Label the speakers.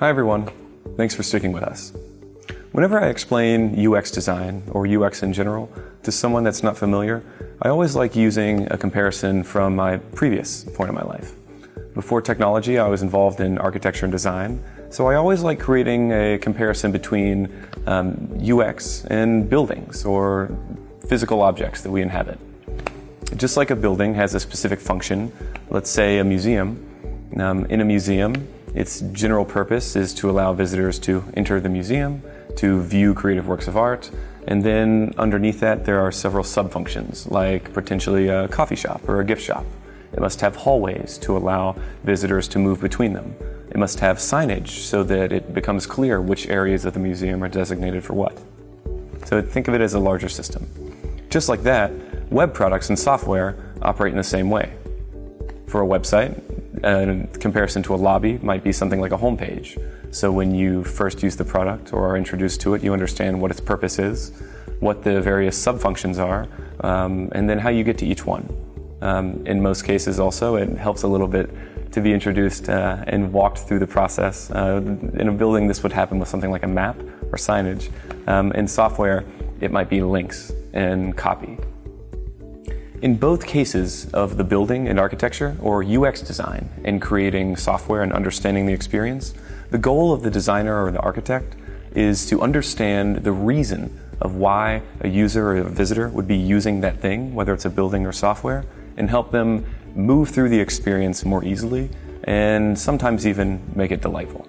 Speaker 1: Hi everyone, thanks for sticking with us. Whenever I explain UX design, or UX in general, to someone that's not familiar, I always like using a comparison from my previous point in my life. Before technology, I was involved in architecture and design, so I always like creating a comparison between UX and buildings or physical objects that we inhabit. Just like a building has a specific function, let's say a museum. In a museum, its general purpose is to allow visitors to enter the museum, to view creative works of art, and then underneath that there are several sub-functions, like potentially a coffee shop or a gift shop. It must have hallways to allow visitors to move between them. It must have signage so that it becomes clear which areas of the museum are designated for what. So think of it as a larger system. Just like that, web products and software operate in the same way. For a website, a comparison to a lobby might be something like a homepage. So when you first use the product or are introduced to it, you understand what its purpose is, what the various sub-functions are, and then how you get to each one. In most cases also, it helps a little bit to be introduced and walked through the process. In a building, this would happen with something like a map or signage. In software, it might be links and copy. In both cases of the building and architecture, or UX design, in creating software and understanding the experience, the goal of the designer or the architect is to understand the reason of why a user or a visitor would be using that thing, whether it's a building or software, and help them move through the experience more easily and sometimes even make it delightful.